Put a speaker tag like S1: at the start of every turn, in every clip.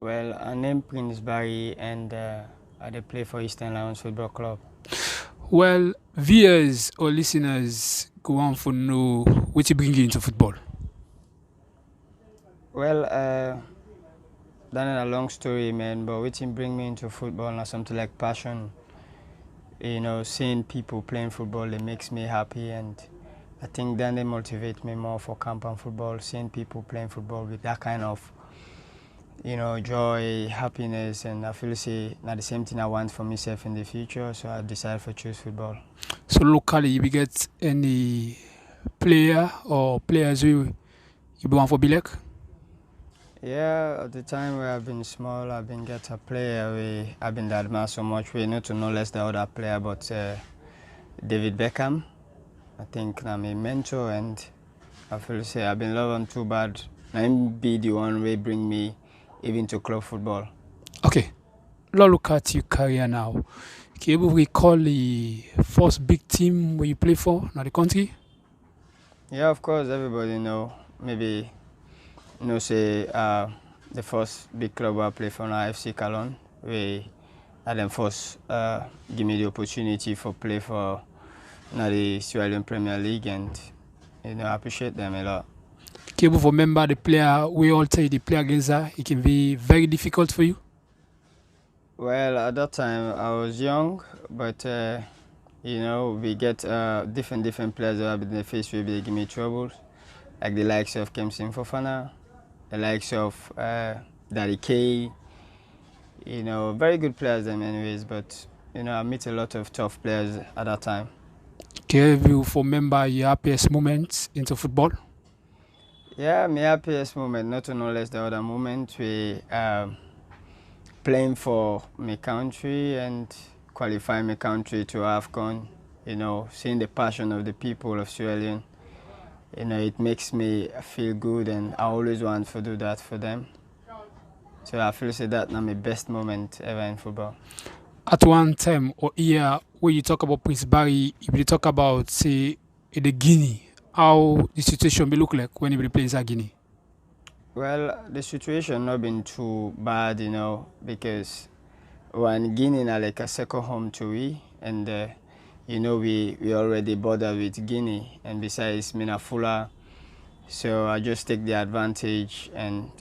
S1: Well, I name Prince Barrie and I dey play for Eastern Lions Football Club.
S2: Well, viewers or listeners go on for know what you bring you into football.
S1: Well, that is a long story, man, but wetin bring me into football na something like passion. You know, seeing people playing football, it makes me happy, and I think that they motivate me more for camp and football. Seeing people playing football with that kind of, joy, happiness, and I feel say na the same thing I want for myself in the future. So I decided to choose football.
S2: So locally, you get any player or players you be one for Bilek?
S1: Yeah, at the time where I've been small, I've been get a player I've been admire so much. We not to know less the other player, but David Beckham. I think I'm a mentor, and I feel say I've been loving him too bad. I him be the one way bring me even to club football.
S2: Okay, let's look at your career now. Can you recall the first big team where you play for in the country?
S1: Yeah, of course, everybody know. Maybe say the first big club I play for now, 𝗘𝘀𝗁𝗃𝗀𝗏. We had them first give me the opportunity for play for the Sierra Leone Premier League, and I appreciate them a lot.
S2: Can you remember the player we all say the play against her? It can be very difficult for you.
S1: Well, at that time I was young, but we get different players that have been in the face where they give me troubles, like the likes of 𝗘𝘀𝗁𝗃𝗀𝗏, the likes of 𝗘𝘀𝘁𝗍𝗏. Very good players them anyways, but I meet a lot of tough players at that time.
S2: Can you remember your happiest moments into football?
S1: Yeah, my happiest moment, not to know less the other moment, we playing for my country and qualifying my country to AFCON. Seeing the passion of the people of Sierra Leone, it makes me feel good, and I always want to do that for them. So I feel say that my best moment ever in football.
S2: At one time or year, when you talk about Prince Barrie, if you talk about, say, the Guinea, how the situation will look like when he plays at Guinea?
S1: Well, the situation not been too bad, because when Guinea is like a second home to we, and we already border with Guinea, and besides Minafula, so I just take the advantage, and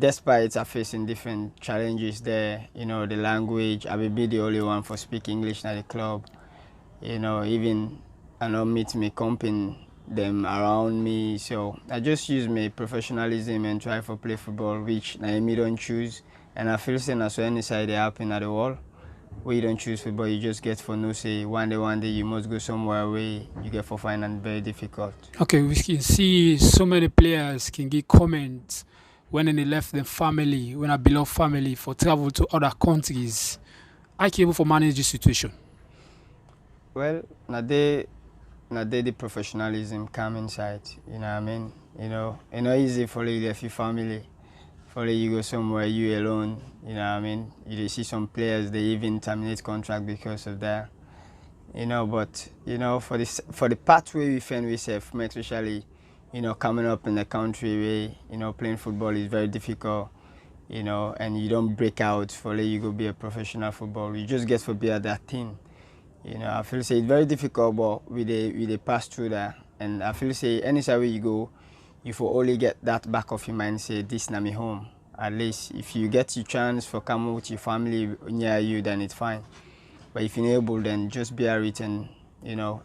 S1: despite I facing different challenges there, the language, I will be the only one for speak English at the club. Even I know meet me company them around me, so I just use my professionalism and try to play football, which I don't choose. And I feel saying as any side they happen at the world, where you don't choose football, you just get for no say one day you must go somewhere where you get for find and very difficult.
S2: Okay, we can see so many players can give comments when they left their family, when I belong family for travel to other countries. I can able for manage this situation.
S1: Well, now the professionalism come inside, you know what I mean? It's not easy for you to your family. For you go somewhere you alone, you know what I mean? You see some players they even terminate contract because of that. But for the part where we find ourselves, especially, coming up in the country where, playing football is very difficult, and you don't break out for you go be a professional footballer. You just get to be at that thing. I feel say it's very difficult, but we they pass through that, and I feel say any side where you go, you will only get that back of your mind, say this na me home. At least if you get your chance for coming with your family near you, then it's fine. But if you're not able, then just bear it, and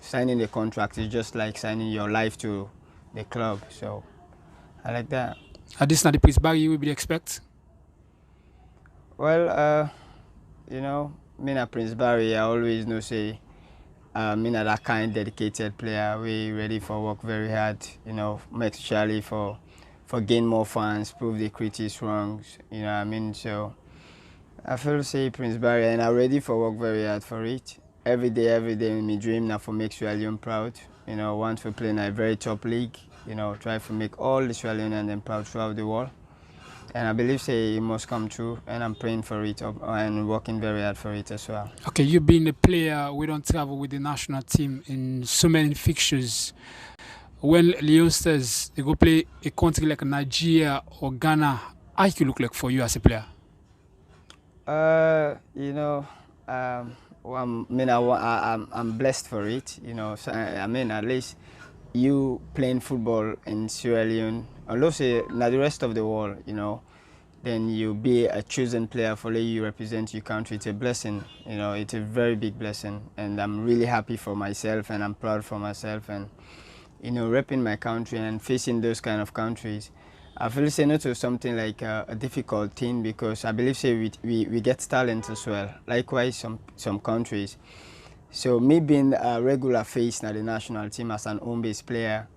S1: signing the contract is just like signing your life to the club. So I like that.
S2: At this not the Prince Barrie we would expect.
S1: Well, me na Prince Barrie, I always know say me na that kind dedicated player. We ready for work very hard, especially for gain more fans, prove the critics wrong, you know what I mean? So I feel say Prince Barrie, and I'm ready for work very hard for it. Every day, my dream now for make Sierra Leone proud. Want to play in a very top league, try to make all the Sierra Leoneans and them proud throughout the world. And I believe say it must come true, and I'm praying for it and working very hard for it as well.
S2: Okay, you being a player, we don't travel with the national team in so many fixtures. When the youngsters they go play a country like Nigeria or Ghana, IQ look like for you as a player?
S1: You know, well, I'm blessed for it. You know, so, I mean, at least you playing football in Sierra Leone, although say not the rest of the world, you know, then you be a chosen player for you represent your country. It's a blessing, you know, it's a very big blessing, and I'm really happy for myself, and I'm proud for myself, and you know, repping my country and facing those kind of countries. I feel say not to something like a difficult thing, because I believe say we get talent as well. Likewise, some countries. So me being a regular face na the national team as an home-based player,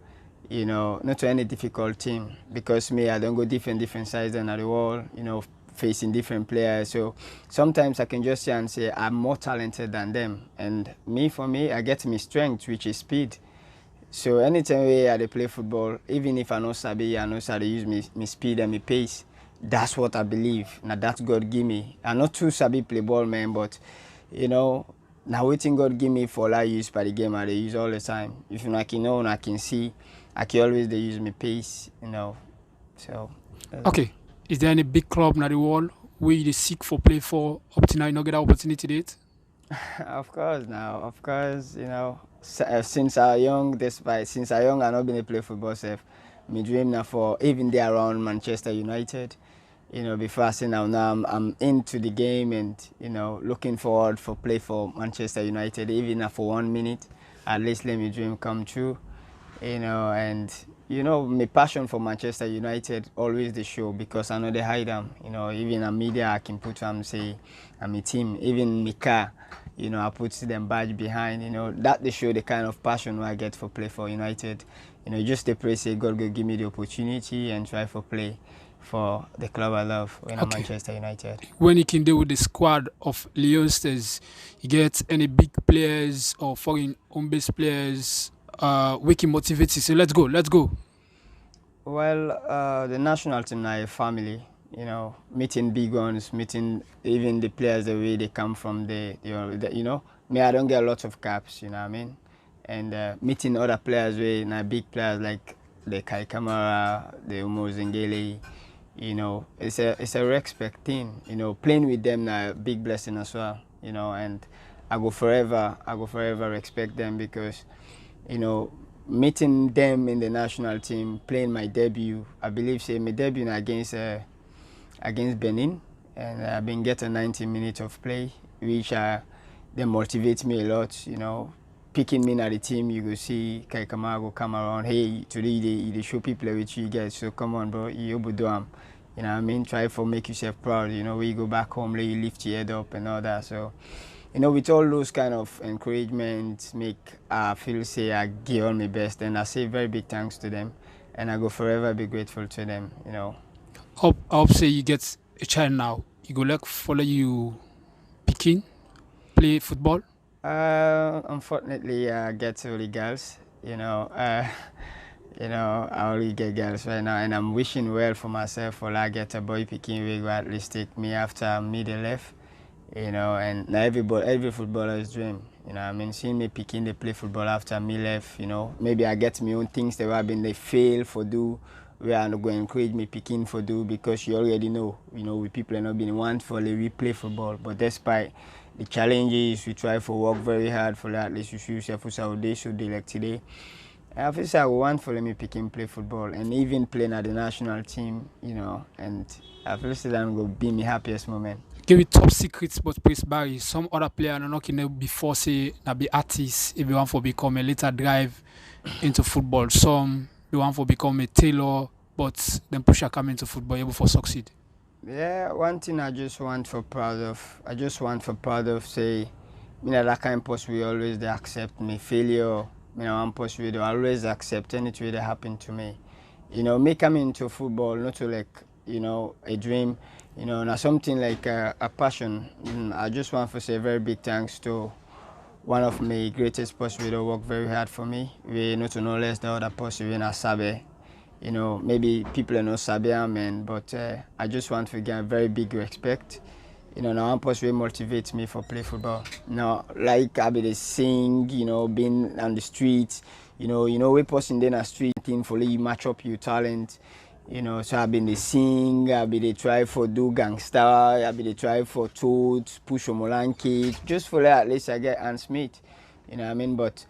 S1: you know, not to any difficult team, because me, I don't go different sides than the world, you know, facing different players. So sometimes I can just say and say I'm more talented than them. And for me, I get my strength, which is speed. So anytime I play football, even if I know sabi, I know how to use my speed and my pace. That's what I believe. Now that's God give me. I'm not too sabi play ball, man, but you know, now waiting God give me for I use by the game I use all the time. If you can know and I can see, I can always use my pace, you know. So
S2: okay. Is there any big club in the world where you seek for play for up to now you not get that opportunity to it?
S1: Of course, you know, since I young, since I young, I not been a play football self. My dream now for even there around Manchester United. You know, before I say now I'm into the game, and you know, looking forward for play for Manchester United. Even for 1 minute, at least let my dream come true. You know, and you know, my passion for Manchester United always the show, because I know they hide them. You know, even in media I can put them say I'm a team. Even my car, you know, I put them badge behind. You know, that they show the kind of passion I get for play for United. You know, just the pray say God go give me the opportunity and try for play for the club I love, you know, Manchester United.
S2: When you can deal with the squad of Leonsters, you get any big players or foreign home-based players we can motivate you? So let's go.
S1: Well, the national team now a family, you know, meeting big ones, meeting even the players the way they come from you know, me I don't get a lot of caps, you know what I mean, and meeting other players with now big players like the 𝗘𝘀𝗁𝗵𝗃𝗃, the 𝗟𝗶𝘁𝗵𝗃𝗃𝗃, you know, it's a respect thing, you know, playing with them now a big blessing as well, you know, and I go forever respect them, because you know, meeting them in the national team, playing my debut, I believe say my debut against Benin, and I've been getting 90 minutes of play, which they motivate me a lot, you know. Picking me at the team, you go see 𝗘𝘀𝗁𝗵𝗃𝗃 come around, hey, today you show people with you guys, so come on bro, you able do them. You know what I mean? Try for make yourself proud, you know, when you go back home, you lift your head up and all that. So you know, with all those kind of encouragement, make I feel say I give all my best, and I say very big thanks to them, and I go forever be grateful to them, you know.
S2: I hope say you get a child now. You go like follow you picking, play football.
S1: Unfortunately, I get only girls, you know. You know, I only get girls right now, and I'm wishing well for myself for I get a boy picking will at least take me after me the left. You know, and every footballer's dream, you know, I mean, seeing me picking, they play football after me left, you know, maybe I get my own things that have been they fail for do, where I'm going to encourage me picking for do, because you already know, you know, we people are not being want for we play football, but despite the challenges, we try for work very hard for that, at least you should yourself for day should they like today. I feel say I want for me picking play football, and even playing at the national team, you know, and I feel say that will be my happiest moment.
S2: Give it top secrets, but please Barry. Some other player are not know before say na be artists if you want to become a later drive into football. Some they want to become a tailor, but then push a come into football able for succeed.
S1: Yeah, one thing I just want for proud of say, you know, that kind of post we always they accept me failure. You know, one post we always accept anything that happen to me. You know, me coming into football not to like, you know, a dream. You know, now something like a passion. I just want to say very big thanks to one of my greatest posts that work very hard for me. We not to know less the other posts we na sabe. You know, maybe people are not sabe man, but I just want to get a very big respect. You know, now one post will motivate me for play football. Now, like I be sing, you know, being on the streets, you know, we posting in the street thing for you match up your talent. You know, so I been the sing, I been the try for do gangster, I been the try for 𝗘𝘀𝗁𝗵𝗃𝗄, 𝗪𝗶𝘁𝗵, just for that at least I get Ant Smith. You know what I mean? But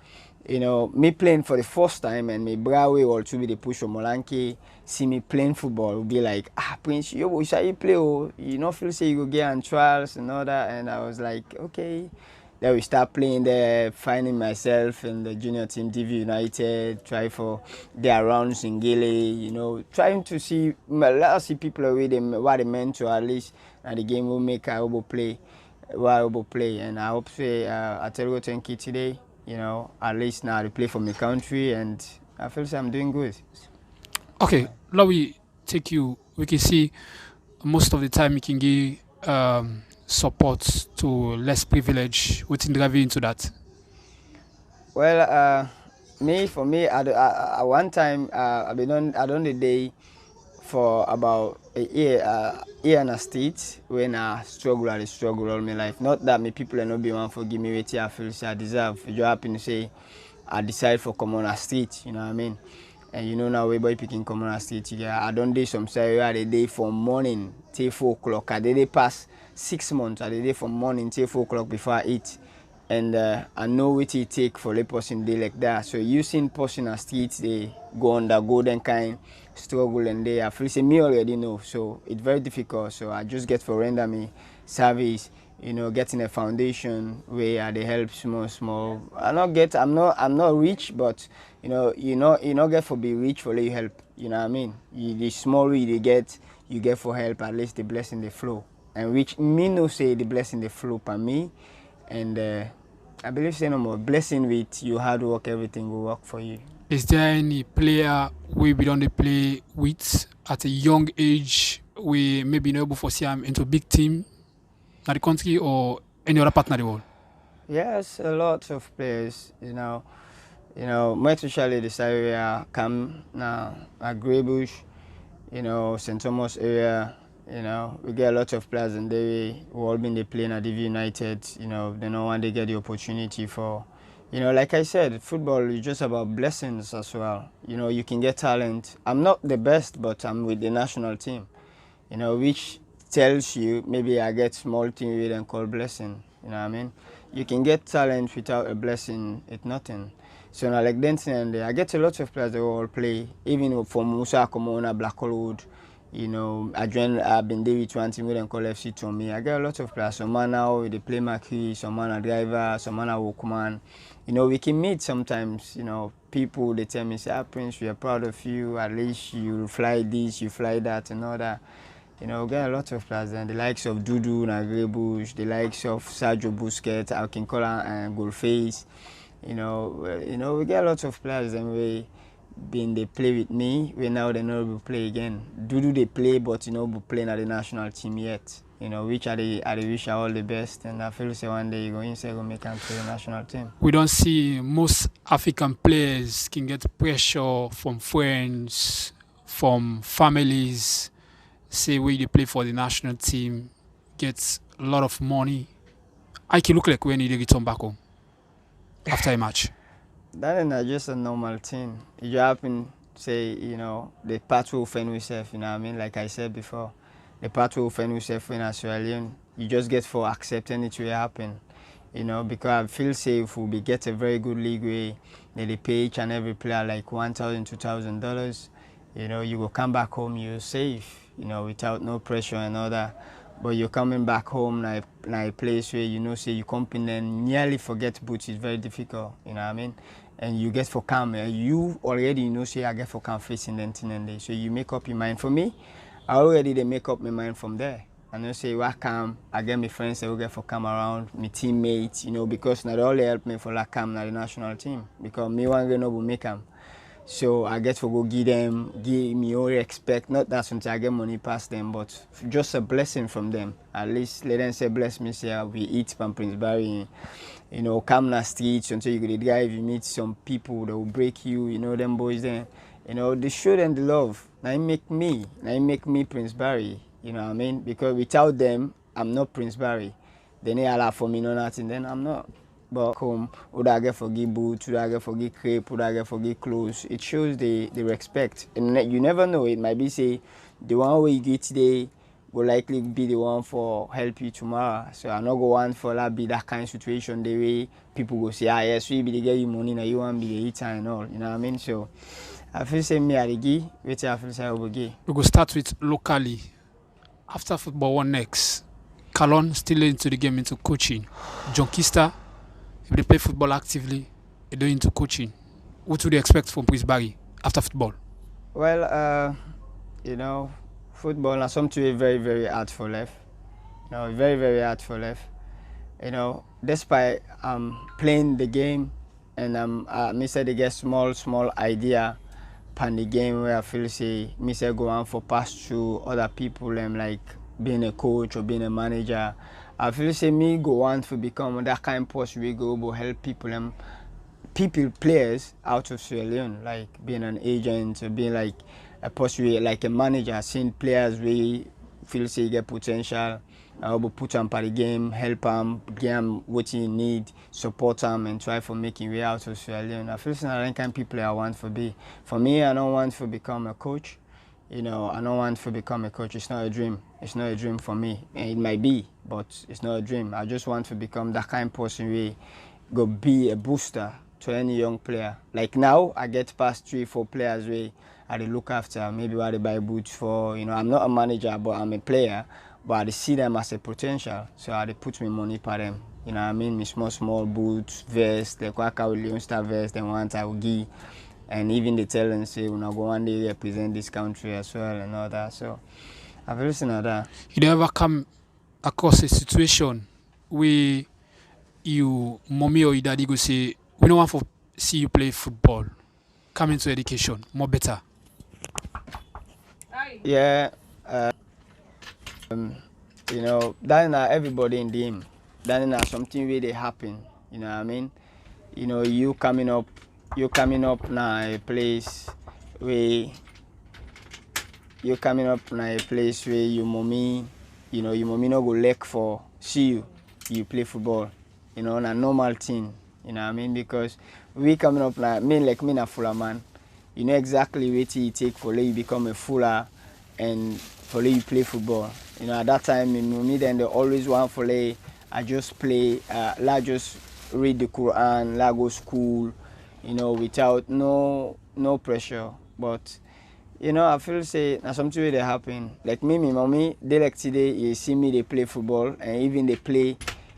S1: you know, me playing for the first time and me Barrie will to be the 𝗘𝘀𝗁𝗵𝗃𝗄, see me playing football, will be like, ah Prince, you shall you play? Oh, you know, feel say you go get on trials and all that, and I was like, okay. Then we start playing there, finding myself in the junior team, DV United, try for their rounds in 𝗘𝘀𝗁𝗵𝗃𝗄, you know, trying to see, let us see people away what they meant to at least, and the game will make 𝗘𝘀𝗁𝗵𝗃𝗄 play, and I hope say 𝗘𝘀𝗁𝗁𝗵𝗃𝗄 today, you know, at least now they play for my country, and I feel like I'm doing good.
S2: Okay, now we can see most of the time you can give support to less privileged. We can drive into that.
S1: Well, for me, at one time, I done the day for about a year and a state when I struggle all my life. Not that me people are not be one for give me what I feel say I deserve. If you happen to say I decide for come on a state, you know what I mean? And you know now we boy picking come on a state, yeah. I don't do some say I the day from morning till 4 o'clock. I did pass 6 months. I did from morning till 4 o'clock before I eat. And I know what it take for a person day like that. So you seen person on streets, they go undergo them kind struggle, and I feel say me already know. So it's very difficult. So I just get for render me service, you know, getting a foundation where they help small. I'm not rich, but you know get for be rich for you help. You know what I mean? The small you get for help, at least the blessing the flow. And which me no say the blessing the flow for me. And I believe say no more blessing with your hard work, everything will work for you.
S2: Is there any player we don't play with at a young age we maybe not able to see him into a big team at the country or any other partner the world?
S1: Yes, a lot of players, you know, more especially this area come now at 𝗪𝗂𝗪𝗃𝗄𝗃, you know, St. Thomas area. You know, we get a lot of players and they all been they playing at DV United. You know, they know when they get the opportunity for, you know, like I said, football is just about blessings as well. You know, you can get talent. I'm not the best, but I'm with the national team. You know, which tells you maybe I get small team with and call blessing. You know what I mean? You can get talent without a blessing, it's nothing. So now like dancing and I get a lot of players that all play, even from Musa Komona, Blackwood. You know, I've been there with one team with them call 𝗘𝘀𝗁𝗵𝗃𝗄. I get a lot of players. Some man now they play 𝗪𝗶𝗁𝗵𝗃𝗄, some man a driver, some man a workman. You know, we can meet sometimes. You know, people they tell me, say, ah, Prince, we are proud of you. At least you fly this, you fly that, and all that. You know, we get a lot of players. And the likes of Dudu, 𝗪𝗶𝘁𝗵𝗃𝗄, the likes of Sergio Busquets, I can call and 𝗪𝗶𝘁𝗵𝗃𝗄. You know, we get a lot of players and they play with me, we now they know we play again. Dudu they play, but you know we playing at the national team yet. You know, which I wish all the best, and I feel say one day you go inside go make and play the national team.
S2: We don't see most African players can get pressure from friends, from families, say where they play for the national team, gets a lot of money. I can look like when you return back home after a match.
S1: That is just a normal thing. You happen say, you know, the part we offend yourself, you know what I mean? Like I said before, the part we offend yourself in Sierra Leone, you just get for accepting it will happen. You know, because I feel safe we get a very good league where they pay each and every player like $1,000, $2,000. You know, you will come back home, you're safe, you know, without no pressure and all that. But you're coming back home now a place where you know say you come in and nearly forget boots is very difficult, you know what I mean? And you get for calm, you already you know say I get for calm facing the thing and day. So you make up your mind. For me, I already make up my mind from there. I know say what calm, I get my friends that will get for calm around, my teammates, you know, because not only help me for like calm now the national team. Because me one gonna make them. So I get to go give me all respect. Not that until I get money past them, but just a blessing from them. At least let them say bless me, say we eat from Prince Barrie. You know, come na streets until you go drive, you meet some people that will break you, you know, them boys there. You know, they show them the love. Now it make me Prince Barrie, you know what I mean? Because without them, I'm not Prince Barrie. They need allow for me, no nothing, then I'm not. But home, would I get for give boots, would I get for give crepe, would I get for give clothes? It shows the respect. And you never know, it might be say the one way you get today will likely be the one for help you tomorrow. So I not go want for that be that kind of situation the way people go say, ah yes, we be the get you money now you want be the eater and all, you know what I mean? So I feel say me at the gi, wait I feel say I will gi.
S2: We go start with locally. After football, what next? Kalon still into the game, into coaching. 𝗘𝘀𝗁𝗏, if they play football actively, they do into coaching. What would you expect from Barrie after football?
S1: Well, you know, football is something very, very hard for life. You know, very, very hard for life. You know, despite playing the game and me say they get small idea pan the game where I feel say me say go on for pass through other people and like being a coach or being a manager. I feel say me go on to become that kind of person we go to help people players out of Sierra Leone, like being an agent or being like a person like a manager, seeing players we feel say get potential. I will put them for the game, help them, give them what you need, support them, and try for making way out of Sierra Leone. I feel like the kind of people I want to be. For me, I don't want to become a coach. You know, I don't want to become a coach. It's not a dream. It's not a dream for me. And it might be, but it's not a dream. I just want to become that kind of person who go be a booster to any young player. Like now, I get past 3-4 players where I look after. Maybe where they buy boots for. You know, I'm not a manager, but I'm a player. But I see them as a potential, so I put my money for them. You know what I mean? Me small boots, vest, like 𝗘𝘀𝗁𝗏𝗏𝗏 Leon vest, and want I will give. And even they tell them say, when I go one day represent this country as well and all that. So I've listened to that.
S2: You never come across a situation where you mommy or your daddy go say, we don't want to see you play football. Come into education, more better.
S1: Yeah. You know, that is not everybody in the game. That is not something really happen. You know what I mean? You know, you coming up now a place where you your mommy, you know, your mommy no go look for see you play football. You know, a normal thing. You know what I mean? Because we coming up now, me na fuller man. You know exactly what it take for you become a fuller and for you play football. You know, at that time in me then they always want for I just play I just read the Quran, I go school, you know, without no pressure. But you know, I feel say now something really happen. Like me, my mommy, they like today you see me they play football and even they play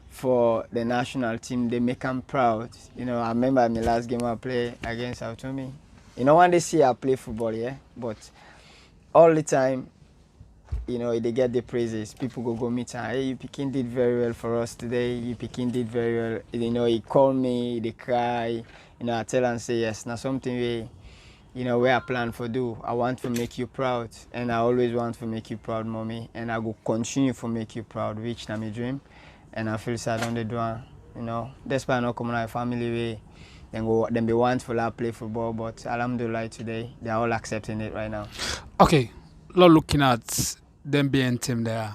S1: for the national team, they make them proud. You know, I remember my last game I played against 𝗘𝘀𝗁𝗏𝗏𝗏. You know, when they see I play football, yeah, but all the time, you know, they get the praises. People go meet her. Hey, you Pekin did very well for us today. You Pekin did very well. You know, he call me, they cry. You know, I tell and say yes. Now something we, you know, where I plan for do. I want to make you proud, and I always want to make you proud, mommy. And I will continue to make you proud, which na my dream. And I feel sad on the door. You know, despite not coming out of family way, then be want to play football, but alhamdulillah today they're all accepting it right now.
S2: Okay, not looking at them being team there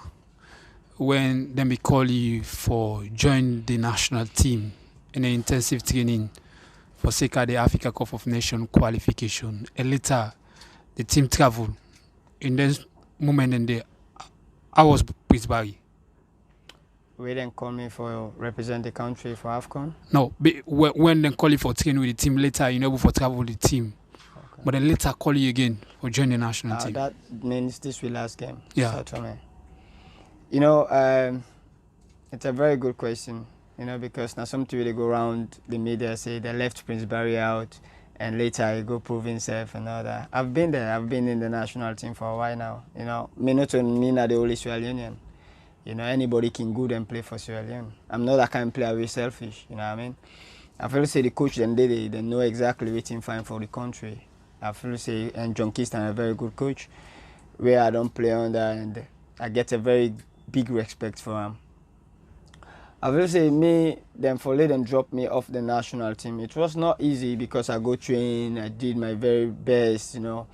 S2: when them be call you for join the national team in an intensive training for sake of the Africa Cup of Nations qualification. And later the team travel. In this moment in there, I was with Barrie.
S1: We didn't call me for represent the country for AFCON?
S2: No, when they call you for training with the team later, you're able for travel with the team. Okay. But then later call you again for join the national team.
S1: That means this will last game.
S2: Yeah.
S1: You know, it's a very good question. You know, because now sometimes they go around the media say they left Prince Barrie out, and later he go prove himself and all that. I've been there. I've been in the national team for a while now. You know, me not the only Sierra Leonean. You know, anybody can go and play for Sierra Leone. I'm not that kind of player who's selfish, you know what I mean? I feel say the coach then they know exactly what team fine for the country. I feel say and 𝗘𝘀𝗁𝗏𝗏𝗏 a very good coach where I don't play under and I get a very big respect for him. I will say me, them for let them drop me off the national team. It was not easy because I go train, I did my very best, you know.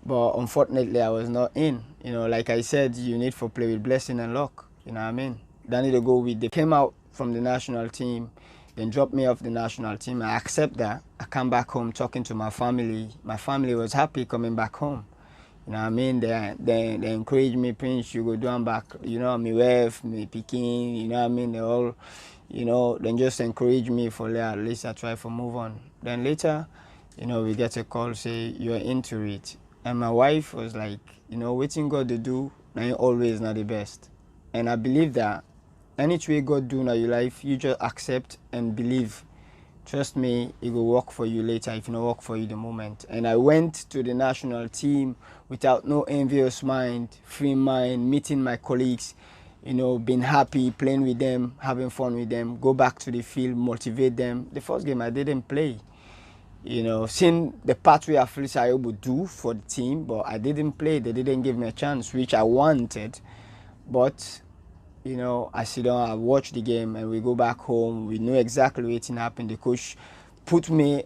S1: But unfortunately, I was not in. You know, like I said, you need to play with blessing and luck. You know what I mean? They need to go with. They came out from the national team. then dropped me off the national team. I accept that. I come back home talking to my family. My family was happy coming back home. You know what I mean? They encouraged me, Prince, you go down back, you know, my wife, my picking, you know what I mean? They all, you know, then just encourage me for at least I try to move on. Then later, you know, we get a call, say, you're into it. And my wife was like, you know, waiting God to do, now always not the best. And I believe that any way God do in your life, you just accept and believe. Trust me, it will work for you later if it not work for you the moment. And I went to the national team without no envious mind, free mind, meeting my colleagues, you know, being happy, playing with them, having fun with them, go back to the field, motivate them. The first game I didn't play. You know, seeing the part where I feel I able to do for the team, but I didn't play. They didn't give me a chance, which I wanted. But you know, I sit down, I watch the game, and we go back home. We know exactly what happened. The coach put me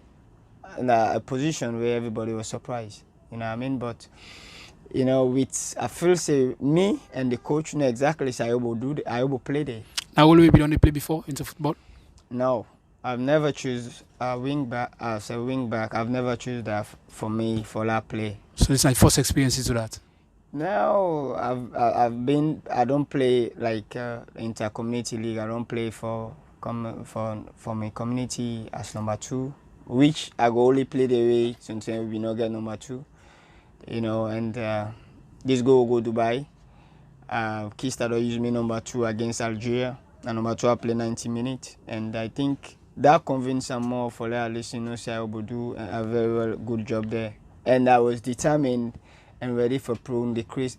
S1: in a position where everybody was surprised. You know what I mean? But you know, with I feel say me and the coach know exactly so I able play there.
S2: Now, will you be on the play before into football?
S1: No, I've never choose a wing back as a wing back. I've never choose that for me for that play.
S2: So it's my first experience into that.
S1: No, I don't play like inter-community league. I don't play for my community as number 2, which I go only play the way sometimes we not get number 2. You know, and this go Dubai. 𝗘𝘀𝗁𝗏 use me number 2 against Algeria, and number 2 I play 90 minutes, and I think that convinced them more for that. At least you know, say I will do a very good job there, and I was determined and ready for prove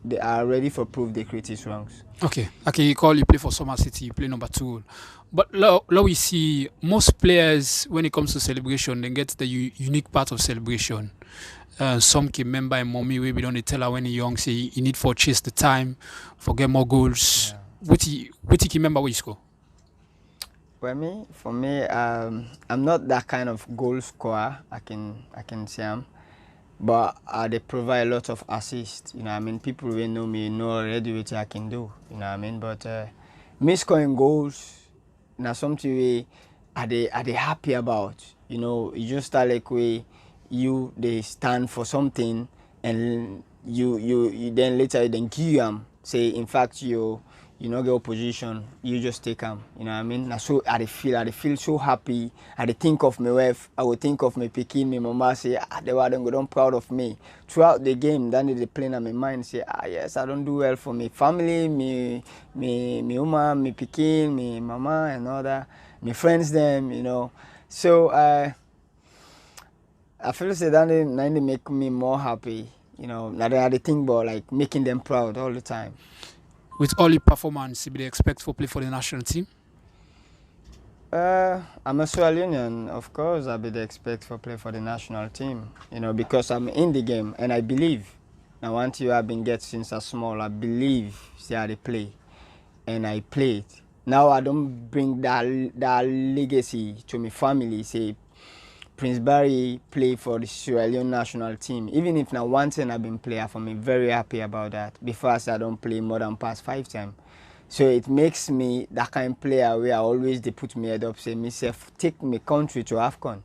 S1: they are ready for prove the critics wrongs.
S2: Okay, you play for Summer City, you play number 2. But now we see most players when it comes to celebration, they get the unique part of celebration. Some can remember a mommy where we don't tell her when he young say you need for chase the time, for get more goals. Yeah. What you remember where you score?
S1: Well, for me, I'm not that kind of goal scorer. I can say I'm. But they provide a lot of assists, you know what I mean? People who know me know already what I can do, you know what I mean? But me scoring goals, now something we are they happy about, you know? You just start like way they stand for something, and you then later then give them, say in fact you know get opposition, you just take them, you know what I mean? Now so I feel so happy. I think of my wife, I would think of my picking, my mama say, they were don't proud of me. Throughout the game, then they play in my mind, say, yes, I don't do well for me family, me mama, me picking, me mama and all that, my friends them, you know. So I feel say that they make me more happy, you know. Now they think about like making them proud all the time.
S2: With all your performance, you expect for play for the national team?
S1: I'm a Sierra Leonean, of course. I would expect for play for the national team, you know, because I'm in the game and I believe. Now, one thing I've been getting since I'm small, I believe see how they play, and I play it. Now I don't bring that legacy to my family. Say, Prince Barrie play for the Sierra Leone national team. Even if now one thing I've been player for me, very happy about that. Before I say I don't play more than past 5 times. So it makes me that kind of player where I always they put me head up, say myself, take my country to AFCON.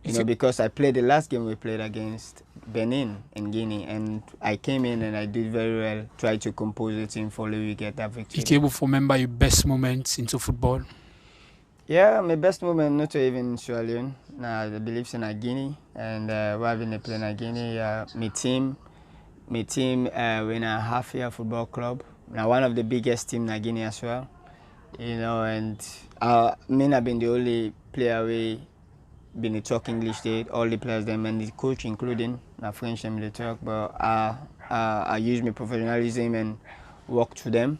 S1: You know, because I played the last game we played against Benin in Guinea, and I came in and I did very well, tried to compose the team for we get that victory.
S2: You able to remember your best moments into football?
S1: Yeah, my best moment not even in Sierra Leone. I believe in Guinea, and while I've been playing Guinea, my team win a half-year football club. Now one of the biggest team in Guinea as well, you know, and I've been the only player we been talk English there. All the players them and the coach including na French and the talk, but I use my professionalism and work to them.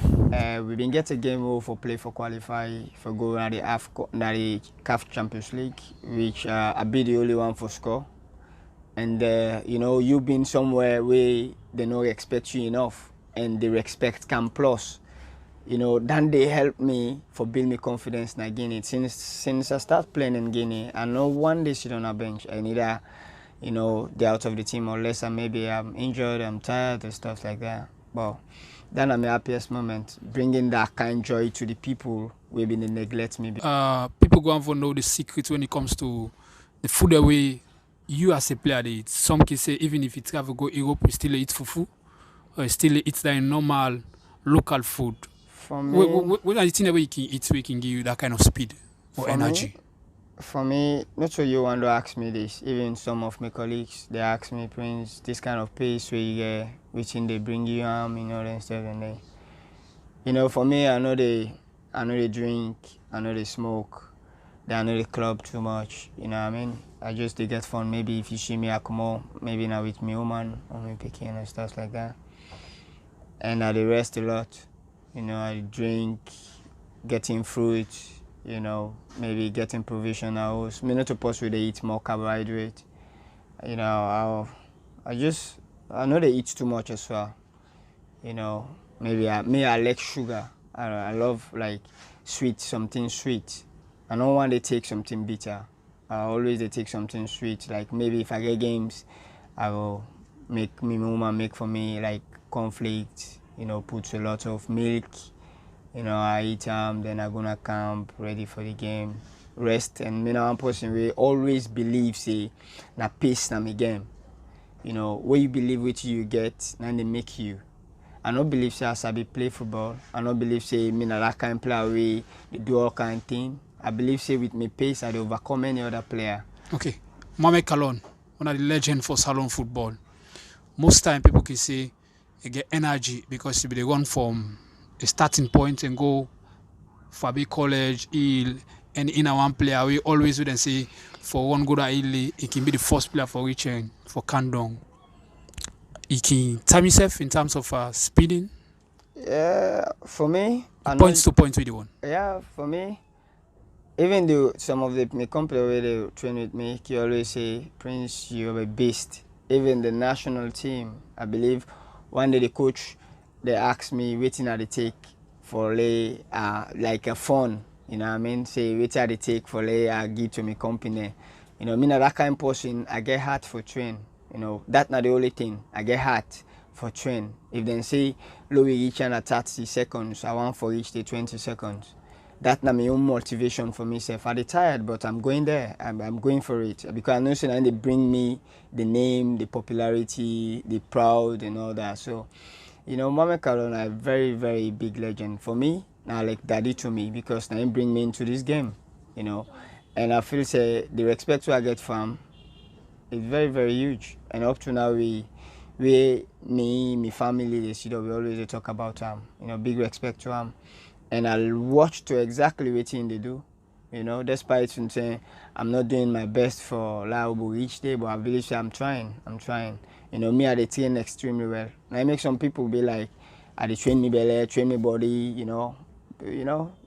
S1: We've been getting a game over for play for qualify for go to the CAF Champions League, which I be the only one for score. And you know, you've been somewhere where they don't expect you enough, and the respect can plus. You know, then they help me for build me confidence in Guinea. Since I start playing in Guinea, I know one day sit on a bench. I either, you know, they're out of the team, unless maybe I'm injured, I'm tired, and stuff like that. But That's my happiest moment, bringing that kind joy to the people who been neglect me.
S2: People go on for know the secret when it comes to the food away you as a player they eat. Some can say even if you travel go Europe, you still eat fufu, or you still eat that normal local food.
S1: For me,
S2: what are the things that you can eat so it can give you that kind of speed or energy?
S1: For me, not so you want to ask me this. Even some of my colleagues, they ask me, Prince, this kind of pace where you get, which in they bring you and stuff, and they, for me, I know they drink, I know they smoke, I know they club too much. You know what I mean? I just they get fun. Maybe if you see me, I come on, maybe now with me woman or me picking and stuff like that. And I rest a lot. I drink, getting fruit. Maybe getting provisional. Me not supposed to eat more carbohydrate. I know they eat too much as well. Maybe I like sugar. I love like something sweet. I don't want to take something bitter. I always they take something sweet. Like maybe if I get games, I will make my mama make for me like cornflakes. Put a lot of milk. I eat then I'm gonna camp, ready for the game, rest. And one person we always believe say na pace na my game. What you believe what you get, now they make you. I don't believe say as I be play football. I don't believe say me na that kind of player we do all kind of thing. I believe say with my pace I overcome any other player.
S2: Okay, 𝗪𝗂𝗀𝗀𝗃, one of the legend for salon football. Most time people can say you get energy because you be the one from a starting point and go 𝗪𝗶𝘁𝗵𝗋, 𝗘𝘀𝘀𝗁, and in a one player we always would say for one good 𝗘𝘀𝗁, he can be the first player for reaching for Kandong. He can time himself in terms of speeding.
S1: Yeah, for me,
S2: points to points with the one.
S1: Yeah, for me, even though some of my company where they train with me, he always say, Prince, you're a beast. Even the national team, I believe, one day the coach, they asked me waiting at the take for like a fun, you know what I mean? Say waiting at the take for I give to my company. Me not that kind of person, I get hard for train. That's not the only thing. I get hard for train. If they say Louis reach at 30 seconds, I want for reach the 20 seconds. That's not my own motivation for myself. I'm tired, but I'm going there. I'm going for it. Because I know so they bring me the name, the popularity, the proud and all that. So 𝗪𝗂𝗀𝗀𝗃 is a very, very big legend for me. Now like daddy to me because now he bring me into this game, And I feel say the respect I get from is very, very huge. And up to now me, my family, we always talk about him. Big respect to him. And I'll watch to exactly what they do. Despite saying I'm not doing my best for 𝗪𝗶𝘁𝗵 each day, but I believe I'm trying. Me I train extremely well. And I make some people be like, I train me belly, train me body,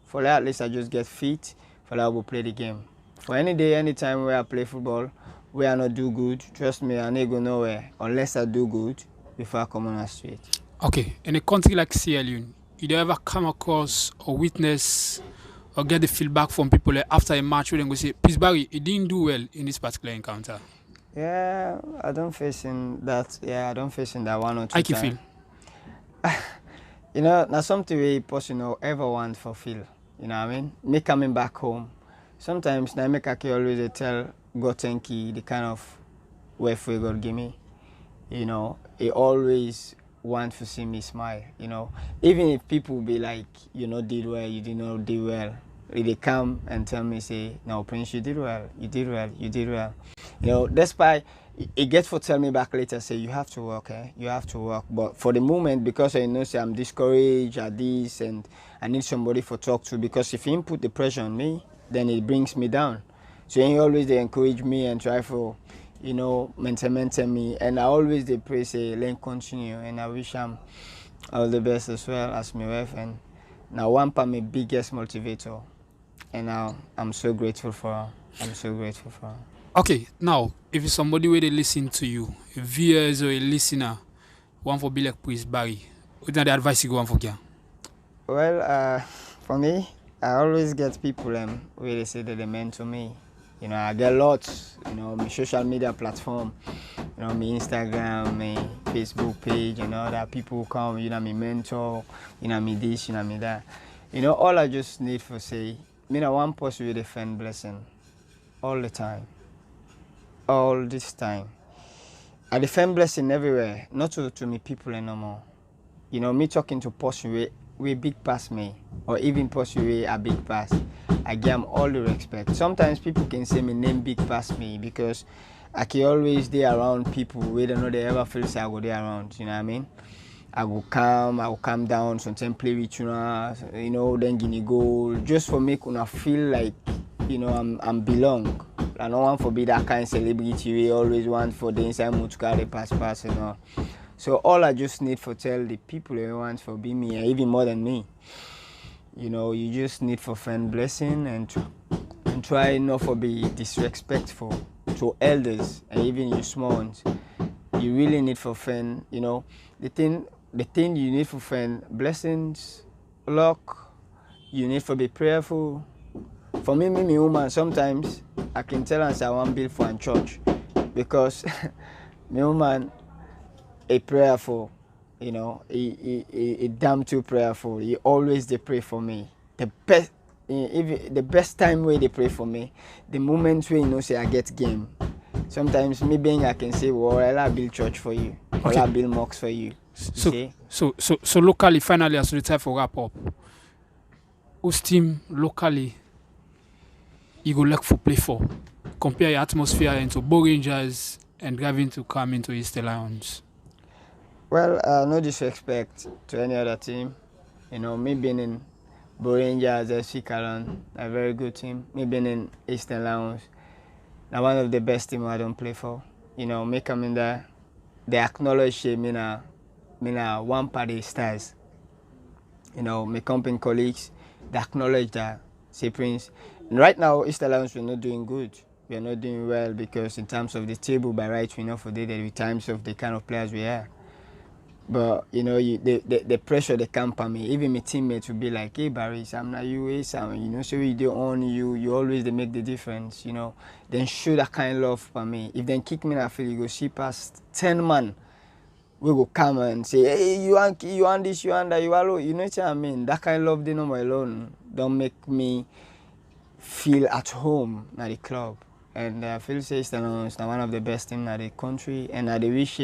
S1: For that at least I just get fit for 𝗪𝗶 play the game. For any day, any time where I play football, where I not do good, trust me, I ain't go nowhere unless I do good before I come on the street.
S2: Okay, in a country like Sierra Leone, you ever come across or witness or get the feedback from people like after a match where they go say, Prince Barrie, he didn't do well in this particular encounter?
S1: Yeah, I don't face in that. Yeah, I don't face in that one or two
S2: I can feel.
S1: That's something we person ever want to feel. You know what I mean? Me coming back home. Sometimes I make always tell God thank you the kind of welfare God give me. He always want to see me smile. Even if people be like, did well, you did not do well. They come and tell me, say, no, Prince, you did well, you did well, you did well. Despite it gets for tell me back later, say you have to work, you have to work. But for the moment, because I know say I'm discouraged at this and I need somebody for talk to, because if he put the pressure on me, then it brings me down. So he always they encourage me and try for, mentor me, and I always they pray say let continue, and I wish him all the best as well as my wife. And now one part my biggest motivator, and now I'm so grateful for her. I'm so grateful for her.
S2: Okay, now if it's somebody where they listen to you, a viewers or a listener, one for be like Prince Barrie, what are the advice you go on for Kia?
S1: Well, for me, I always get people where they say that they meant to me. I get lots, my social media platform. You know, my Instagram, my Facebook page, and all that. People come, you know, me mentor, you know, me this, you know, me that. You know, all I just need for say, me na one person with a fan blessing all the time, all this time. I defend blessing everywhere, not to me people anymore. You know, me talking to person we big past me, or even person we a big past. I give them all the respect. Sometimes people can say me name big past me because I can always be around people where they know they ever feel say I go there around. You know what I mean? I will calm down, sometimes play with you know, then give me goal, just for make una feel like, you know, I'm belong. I don't want to be that kind of celebrity we always want for the inside mood to carry pass, you know. So all I just need for tell the people who want for be me, and even more than me. You know, you just need for find blessing and try not to be disrespectful to elders and even your small ones. You really need for find, you know, the thing you need for find blessings, luck. You need to be prayerful. For me, woman, sometimes I can tell her I want build for a church because my woman is prayerful, you know, he damn too prayerful. He always they pray for me. The best time where they pray for me, the moment where you know say I get game. Sometimes me being I can say, well, I'll build church for you, or I'll build mosques for you.
S2: So locally, finally, as we try for wrap up, whose team locally you go like for play for? Compare your atmosphere into 𝗏𝗁𝗪𝗃𝗃 and driving to come into 𝗘𝘀𝗁𝗪𝗏𝗃𝗃𝗃.
S1: Well, no disrespect to any other team. You know, me being in 𝗏𝗁𝗪𝗃𝗃𝗃, 𝗘𝘀𝘀𝗁𝗪𝗏𝗃𝗃𝗃, a very good team. Me being in 𝗘𝘀𝗁𝗁𝗪𝗏𝗃𝗃𝗃, now one of the best teams I don't play for. You know, me coming there, they acknowledge me na one party stars. You know, my company colleagues, they acknowledge that. Say Prince, right now 𝗘𝘀𝗁𝗁𝗪𝗏𝗃𝗃𝗃, we're not doing good. We're not doing well because in terms of the table by right, we know for the times of the kind of players we are. But you know, the pressure they come on me. Even my teammates will be like, "Hey Barrie, I'm not you, Sam. You know, so you do on you always they make the difference. You know, then show that kind of love for me. If they kick me in the field, you go see past 10 man. We go come and say, hey, you want this, you want that, you alone. You know what I mean? That kind of love, they know my alone. Don't make me feel at home at the club. And I feel say it's one of the best teams in the country. And I wish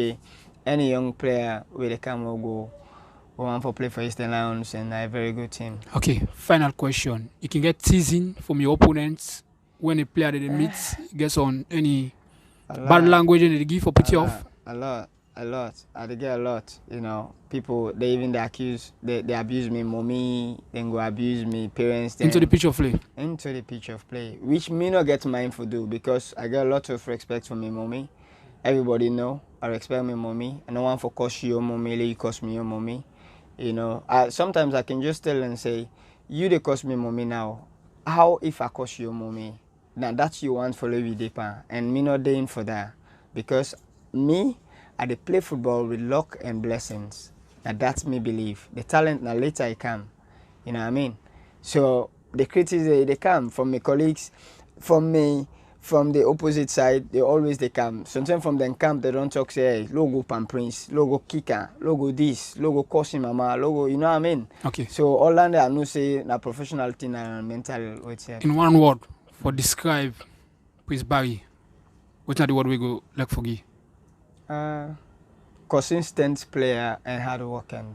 S1: any young player where they come will go want to play for 𝗘𝘀𝗁𝗁𝗪𝗏𝗃𝗃𝗃 and they're a very good team.
S2: Okay, final question. You can get teasing from your opponents when a player that they meet gets on any bad language and they give for pity off?
S1: A lot. I get a lot. You know, people they abuse me, mommy, then go abuse me, parents. Then
S2: Into the pitch of play.
S1: Into the pitch of play, which me not get mine for do because I get a lot of respect for my mommy. Everybody know I respect my mommy. I don't want for cost your mommy, you cost me your mommy. You know, sometimes I can just tell and say, you they cost me mommy now. How if I cost your mommy? Now that's you want for Levi Depa, and me not doing for that because me. I dey play football with luck and blessings. And that's me believe. The talent now later it come. You know what I mean? So the criticism they come from my colleagues, from the opposite side, they come. Sometimes from them camp they don't talk say, hey, logo Pan Prince, logo Kika, logo this, logo 𝗘𝘀𝗁𝗪𝗏𝗃𝗃𝗃, logo, you know what I mean?
S2: Okay.
S1: So all that I know say na professional thing and mental what's here.
S2: In one word, for describe Prince Barrie, what's the word we go like for give?
S1: Consistent player and hard working.